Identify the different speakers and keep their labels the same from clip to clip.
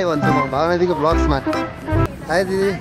Speaker 1: High भन्छु म भावना दिदीको ब्लग्समा हाई दिदी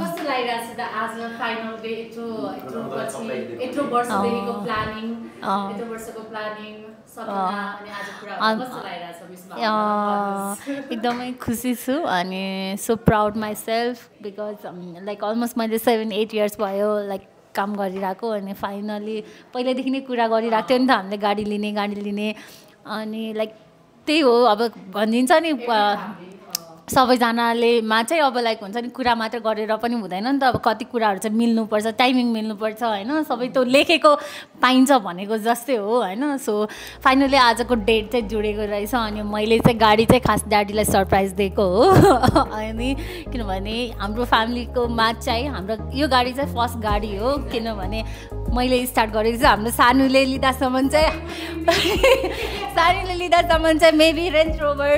Speaker 2: कस्तो लागिरहेछ त आज फाइनल डे यत्रो वर्षदेखिको प्लानिङ यत्रो वर्षको प्लानिङ सपना अनि आज पुरा कस्तो लागिरहेछ मिस
Speaker 3: एकदमै खुसी छु अनि so proud myself because like almost मैले 7-8 इयर्स भयो लाइक काम गरिरहेको अनि फाइनली पहिल्यैदेखि नै कुरा गरिरहेको थियो नि त हामीले गाडी लिने अनि लाइक त्यही हो अब भनिदिन्छ नि सबैजनाले चाहिँ अब लाइक हुन्छ नि कुरा मात्र गरेर पनि हुँदैन नि त अब कति कुराहरू चाहिँ मिल्नुपर्छ टाइमिङ मिल्नुपर्छ होइन सबै त्यो लेखेको पाइन्छ भनेको जस्तै हो होइन सो फाइनली आजको डेट चाहिँ जुडेको रहेछ अनि मैले चाहिँ गाडी चाहिँ खास ड्याडीलाई सरप्राइज दिएको हो अनि किनभने हाम्रो फ्यामिलीको चाहिँ हाम्रो यो गाडी चाहिँ फर्स्ट गाडी हो किनभने मैले स्टार्ट गरेको चाहिँ हाम्रो सानूले लिँदासम्म चाहिँ मेबी रेन्ज रोभर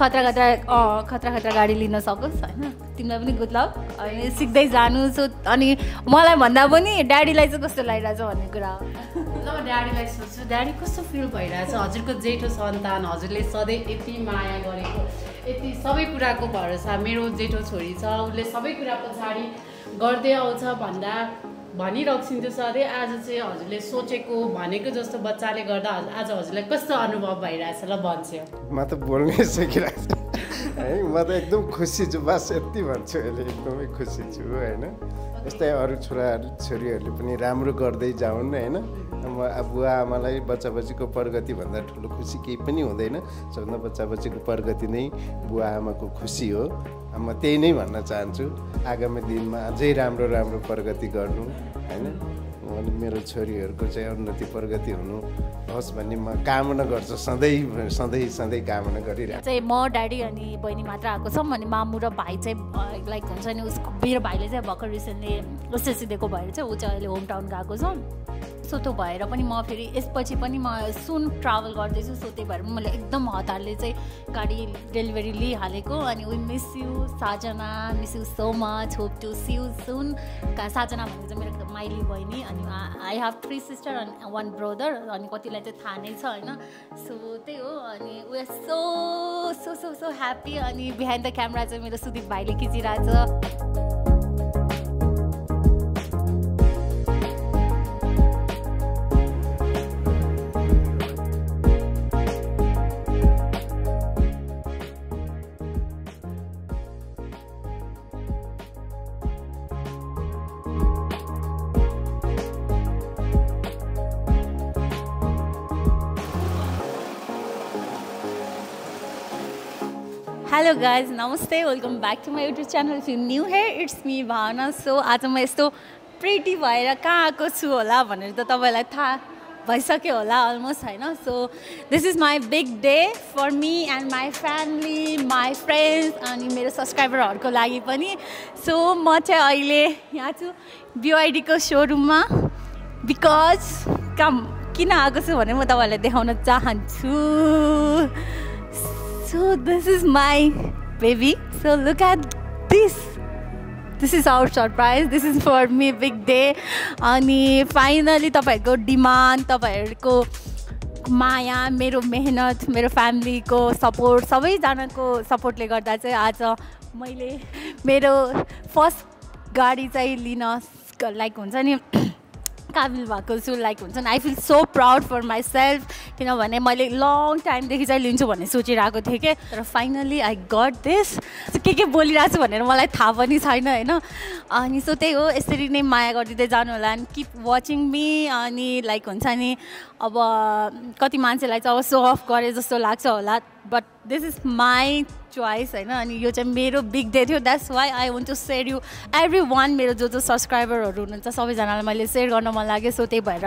Speaker 3: खतरा गाडी लिन सकोस् होइन तिमीलाई पनि गुड लक अनि सिक्दै जानु सो अनि मलाई भन्दा पनि ड्याडीलाई चाहिँ कस्तो लागिरहेछ भन्ने कुरा
Speaker 2: ल ड्याडीलाई सोध्छु ड्याडी कस्तो फिल भइरहेछ हजुरको जेठो सन्तान हजुरले सधैँ यति माया गरेको यति सबै कुराको भरोसा मेरो जेठो छोरी छ उसले सबै कुरा पछाडि गर्दै आउँछ भनिरहन्थ्यो सधैँ आज चाहिँ हजुरले सोचेको भनेको जस्तो बच्चाले गर्दा आज हजुरलाई कस्तो अनुभव भइरहेछ ल भन्छ
Speaker 1: म त बोल्नै सकिरहेको छु है म त एकदम खुसी छु बस यति भन्छु अहिले एकदमै खुसी छु होइन यस्तै अरू छोरीहरूले पनि राम्रो गर्दै जाउन् होइन बुवा आमालाई बच्चा बच्चीको प्रगतिभन्दा ठुलो खुसी केही पनि हुँदैन सबभन्दा बच्चा बच्चीको प्रगति नै बुवा आमाको खुसी हो म त्यही नै भन्न चाहन्छु आगामी दिनमा अझै राम्रो प्रगति गर्नु होइन अनि मेरो छोरीहरूको चाहिँ उन्नति प्रगति हुनु होस् भन्ने म कामना गर्छु सधैँ कामना गरिरहेको
Speaker 3: चाहिँ म ड्याडी अनि बहिनी मात्र आएको छौँ अनि मामु र भाइ चाहिँ लाइक हुन्छ नि उसको मेरो भाइले चाहिँ भर्खर रिसेन्टली एसएससी दिएको भएर चाहिँ ऊ चाहिँ अहिले होम टाउन गएको छ सो त्यो भएर पनि म फेरि यसपछि पनि म सुन ट्राभल गर्दैछु सो त्यही भएर मैले एकदम हतारले चाहिँ गाडी डेलिभरी लिइहालेको अनि we miss you Sajana miss you so much hope to see you soon Sajana भनेको चाहिँ मेरो माइली बहिनी अनि आई हेभ 3 सिस्टर अनि 1 ब्रदर अनि कतिलाई चाहिँ थाहा नै छ होइन सो त्यही हो अनि we are so so so so happy अनि बिहाइन्ड द क्यामेरा चाहिँ मेरो सुदीप भाइले खिचिरहेछ Hello guys, namaste, welcome back to my YouTube channel. If you're new here, it's me Bhavana. So आज म यस्तो प्रिटी भएर कहाँ आएको छु होला भनेर त तपाईलाई थाहा भइसक्यो होला अलमोस्ट हैन. So this is my big day for me and my family, my friends अनि मेरो सब्स्क्राइबरहरुको लागि पनि. So म चाहिँ अहिले यहाँ छु BYD को शोरूममा because किन आएको छु भने म तपाईलाई देखाउन चाहन्छु. So this is my baby. So look at this. This is our surprise. This is for me big day. अनि finally तपाईहरुको डिमान्ड, तपाईहरुको माया, मेरो मेहनत, मेरो फ्यामिलीको सपोर्ट, सबैजनाको सपोर्टले गर्दा चाहिँ आज मैले मेरो फर्स्ट गाडी चाहिँ लिन लाइक हुन्छ नि काबिल भएको छु लाइक हुन्छ नि I feel so proud for myself किनभने मैले लङ टाइमदेखि चाहिँ लिन्छु भन्ने सोचिरहेको थिएँ कि तर फाइनली आई गट दिस के बोलिरहेको छु भनेर मलाई थाहा पनि छैन होइन अनि सो त्यही हो यसरी नै माया गरिदिँदै जानु होला अनि किप वाचिङ मी अनि लाइक हुन्छ नि अब कति मान्छेलाई चाहिँ अब सो अफ गरे जस्तो लाग्छ होला but this is my choice होइन अनि यो चाहिँ मेरो बिग डे थियो that's why I want to share you everyone मेरो जो सब्सक्राइबरहरू हुनुहुन्छ सबैजनालाई मैले सेयर गर्न मन लाग्यो सो त्यही भएर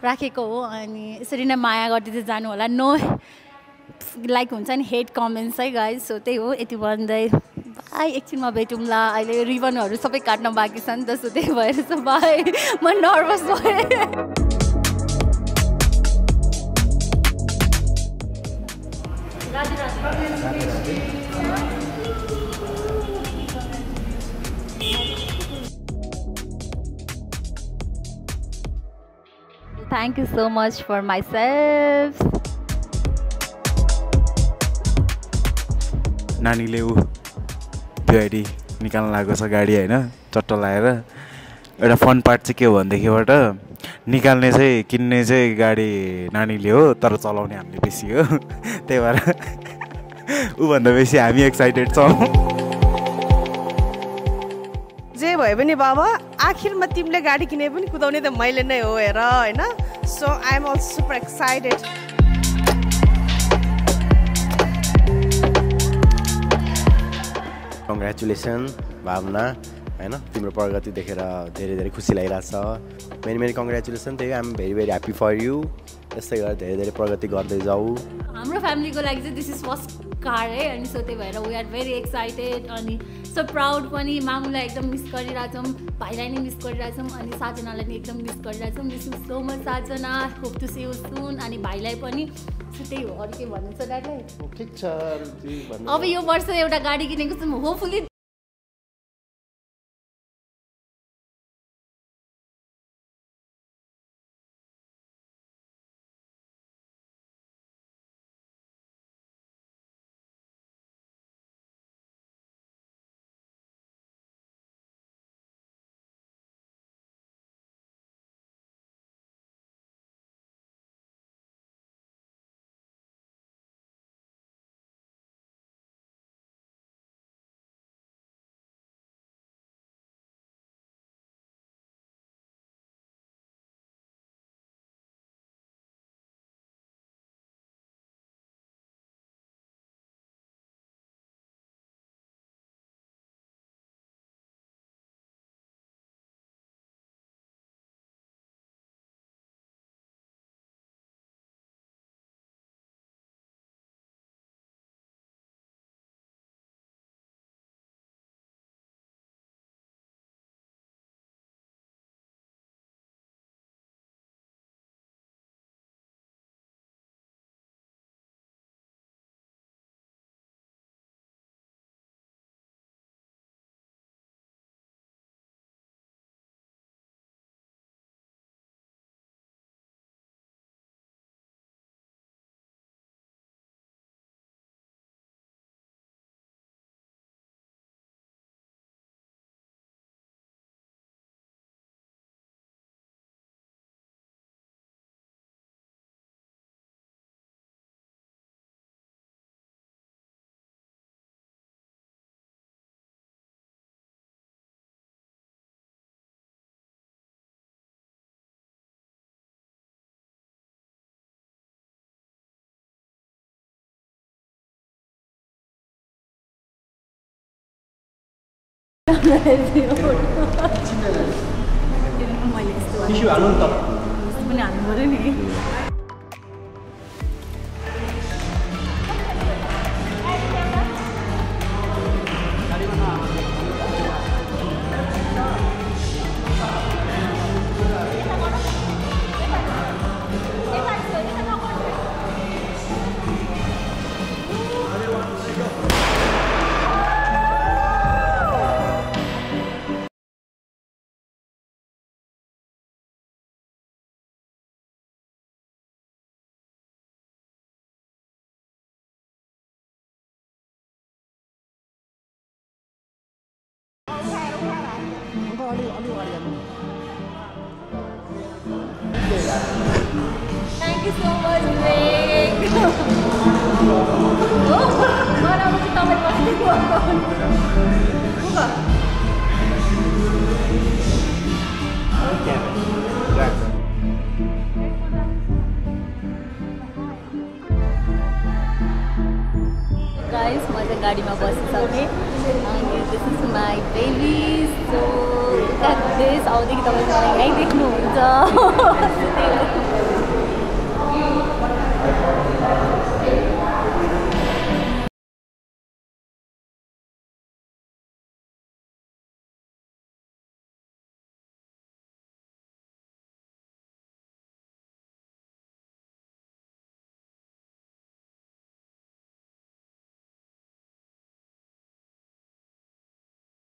Speaker 3: राखेको हो अनि यसरी नै माया गरिदिँदै जानु होला नो लाइक हुन्छ नि हेट कमेन्ट्स है गाइज सो त्यही हो यति भन्दै बाई एकछिनमा भेटौँला अहिले रिबनहरू सबै काट्न बाँकी छ नि त सो त्यही भएर चाहिँ बाई म नर्भस भएँ Thank you so much for myself.
Speaker 4: नानीले ऊ त्यो आइडी निकाल्न लागेको छ गाडी होइन चट्ट लगाएर एउटा फन पार्ट चाहिँ के हो भनेदेखिबाट निकाल्ने चाहिँ किन्ने चाहिँ गाडी नानीले हो तर चलाउने हामीले बेसी हो त्यही भएर ऊभन्दा बेसी हामी एक्साइटेड छौँ
Speaker 5: जे भयो पनि बाबा आखिरमा तिमीले गाडी किने पनि कुदाउने त मैले नै हो हेर होइन so I am also super excited
Speaker 6: congratulation भावना होइन तिम्रो प्रगति देखेर धेरै धेरै खुसी लागिरहेछ मेरी कङ्ग्रेचुलेसन त्यही I am very very happy for you यस्तै गरेर धेरै धेरै प्रगति गर्दै जाऊ
Speaker 3: हाम्रो फ्यामिलीको लागि चाहिँ दिस इज फर्स्ट कार है अनि सो त्यही भएर वी आर भेरी एक्साइटेड अनि सो प्राउड पनि मामुलाई एकदम मिस गरिरहेछौँ भाइलाई नै मिस गरिरहेछौँ अनि साजनालाई नि एकदम मिस गरिरहेछौँ मिस यु सो मच साजना होप टु सी यु सुन अनि भाइलाई पनि सो त्यही हो अरू के भन्नु छ ड्याडलाई
Speaker 1: ठिक छ
Speaker 3: अब यो वर्ष एउटा गाडी किनेको छौँ होपफुली मैले यस्तो पनि हाल्नु पऱ्यो नि Thank you so much, Greg. Guys, म चाहिँ गाडीमा बसिसकेँ अनि this is my baby so that this आउँदै कि तपाईँले मलाई यहीँ देख्नुहुन्छ